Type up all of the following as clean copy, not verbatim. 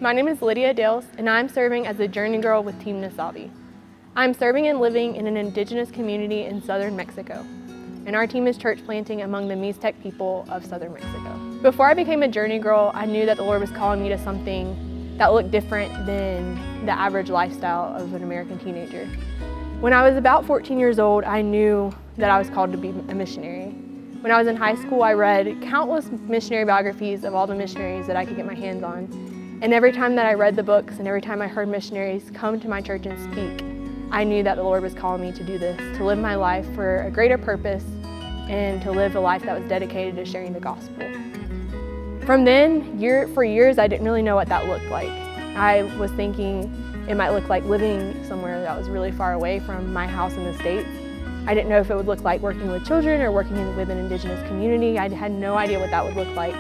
My name is Lydia and I'm serving as a Journey Girl with Team Nasavi. I'm serving and living in an indigenous community in southern Mexico, and our team is church planting among the Mixtec people of southern Mexico. Before I became a Journey Girl, I knew that the Lord was calling me to something that looked different than the average lifestyle of an American teenager. When I was about 14 years old, I knew that I was called to be a missionary. When I was in high school, I read countless missionary biographies of all the missionaries that I could get my hands on. And every time that I read the books and every time I heard missionaries come to my church and speak, I knew that the Lord was calling me to do this, to live my life for a greater purpose and to live a life that was dedicated to sharing the gospel. From then, for years, I didn't really know what that looked like. I was thinking it might look like living somewhere that was really far away from my house in the States. I didn't know if it would look like working with children or working with an indigenous community. I had no idea what that would look like.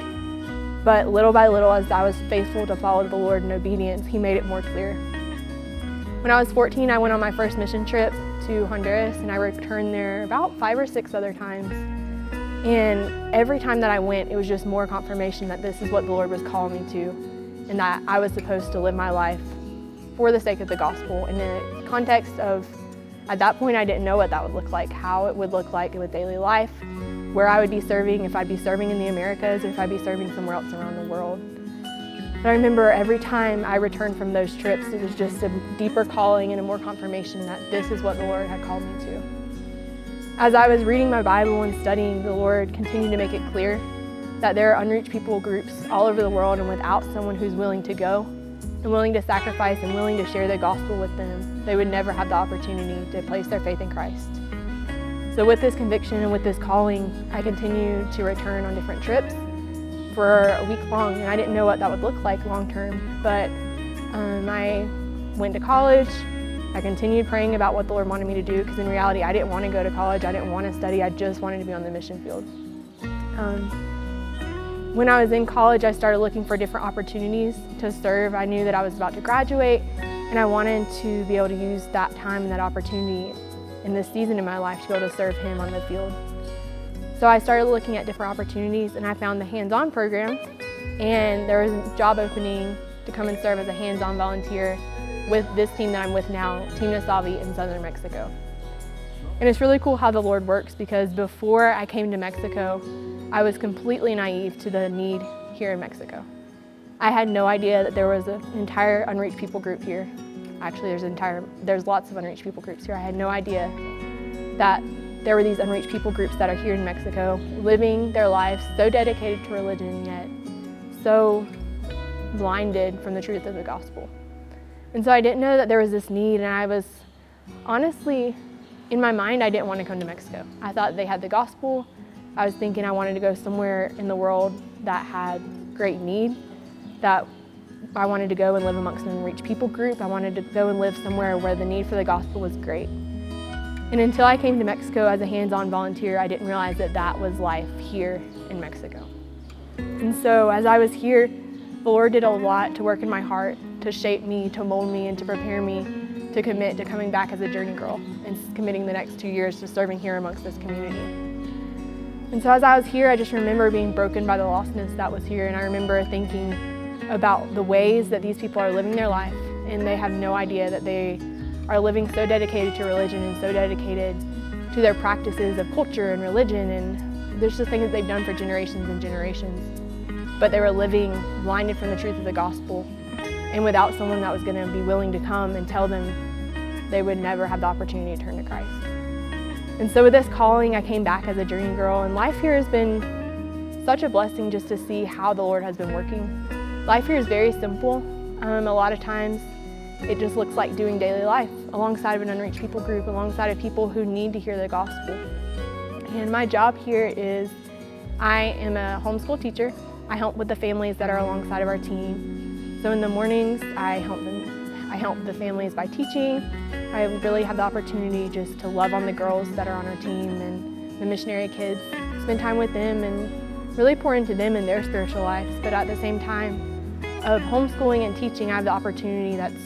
But little by little, as I was faithful to follow the Lord in obedience, He made it more clear. When I was 14, I went on my first mission trip to Honduras, and I returned there about 5 or 6 other times. And every time that I went, it was just more confirmation that this is what the Lord was calling me to, and that I was supposed to live my life for the sake of the gospel in the context of, at that point, I didn't know what that would look like, how it would look like with daily life, where I would be serving, if I'd be serving in the Americas or if I'd be serving somewhere else around the world. But I remember every time I returned from those trips, it was just a deeper calling and a more confirmation that this is what the Lord had called me to. As I was reading my Bible and studying, the Lord continued to make it clear that there are unreached people groups all over the world, and without someone who's willing to go and willing to sacrifice and willing to share the gospel with them, they would never have the opportunity to place their faith in Christ. So with this conviction and with this calling, I continued to return on different trips for a week long, and I didn't know what that would look like long term, but I went to college. I continued praying about what the Lord wanted me to do, because in reality, I didn't want to go to college, I didn't want to study, I just wanted to be on the mission field. When I was in college, I started looking for different opportunities to serve. I knew that I was about to graduate, and I wanted to be able to use that time and that opportunity in this season in my life to be able to serve Him on the field. So I started looking at different opportunities, and I found the hands-on program, and there was a job opening to come and serve as a hands-on volunteer with this team that I'm with now, Team Nasavi in southern Mexico. And it's really cool how the Lord works, because before I came to Mexico, I was completely naive to the need here in Mexico. I had no idea that there was an entire unreached people group here. Actually, there's lots of unreached people groups here. I had no idea that there were these unreached people groups that are here in Mexico, living their lives so dedicated to religion, yet so blinded from the truth of the gospel. And so I didn't know that there was this need, and I was honestly, in my mind, I didn't want to come to Mexico. I thought they had the gospel. I was thinking I wanted to go somewhere in the world that had great need, that I wanted to go and live amongst an unreached people group. I wanted to go and live somewhere where the need for the gospel was great. And until I came to Mexico as a hands-on volunteer, I didn't realize that that was life here in Mexico. And so as I was here, the Lord did a lot to work in my heart, to shape me, to mold me, and to prepare me to commit to coming back as a Journey Girl and committing the next 2 years to serving here amongst this community. And so as I was here, I just remember being broken by the lostness that was here, and I remember thinking about the ways that these people are living their life, and they have no idea that they are living so dedicated to religion and so dedicated to their practices of culture and religion, and there's just things that they've done for generations and generations. But they were living blinded from the truth of the gospel, and without someone that was going to be willing to come and tell them, they would never have the opportunity to turn to Christ. And so with this calling, I came back as a Journey Girl, and life here has been such a blessing just to see how the Lord has been working. Life here is very simple. A lot of times it just looks like doing daily life alongside of an unreached people group, alongside of people who need to hear the gospel. And my job here is I am a homeschool teacher. I help with the families that are alongside of our team. So in the mornings, I help the families by teaching. I really have the opportunity just to love on the girls that are on our team and the missionary kids, spend time with them and really pour into them in their spiritual lives. But at the same time of homeschooling and teaching, I have the opportunity that's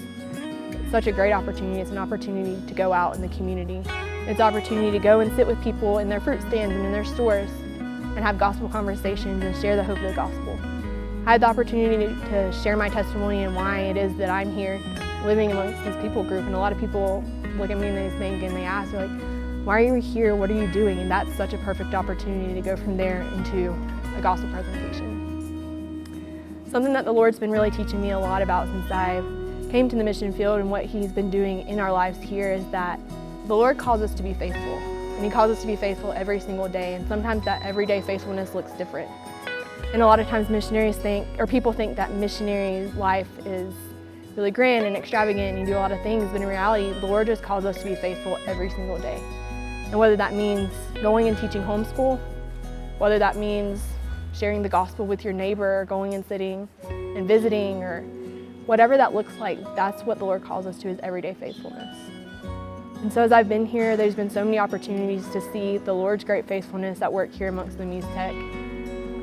such a great opportunity. It's an opportunity to go out in the community. It's an opportunity to go and sit with people in their fruit stands and in their stores and have gospel conversations and share the hope of the gospel. I had the opportunity to share my testimony and why it is that I'm here living amongst this people group. And a lot of people look at me and they think and they ask, they're like, why are you here? What are you doing? And that's such a perfect opportunity to go from there into a gospel presentation. Something that the Lord's been really teaching me a lot about since I came to the mission field and what He's been doing in our lives here is that the Lord calls us to be faithful. And He calls us to be faithful every single day. And sometimes that everyday faithfulness looks different. And a lot of times people think that missionaries' life is really grand and extravagant and you do a lot of things, but in reality, the Lord just calls us to be faithful every single day. And whether that means going and teaching homeschool, whether that means sharing the gospel with your neighbor, or going and sitting and visiting, or whatever that looks like, that's what the Lord calls us to, is everyday faithfulness. And so as I've been here, there's been so many opportunities to see the Lord's great faithfulness at work here amongst the Muse Tech.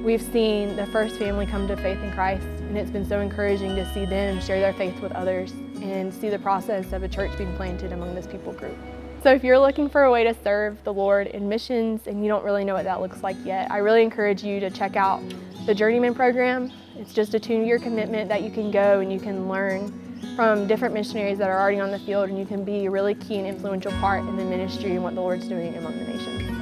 We've seen the first family come to faith in Christ, and it's been so encouraging to see them share their faith with others and see the process of a church being planted among this people group. So if you're looking for a way to serve the Lord in missions and you don't really know what that looks like yet, I really encourage you to check out the Journeyman program. It's just a 2-year commitment that you can go and you can learn from different missionaries that are already on the field, and you can be a really key and influential part in the ministry and what the Lord's doing among the nations.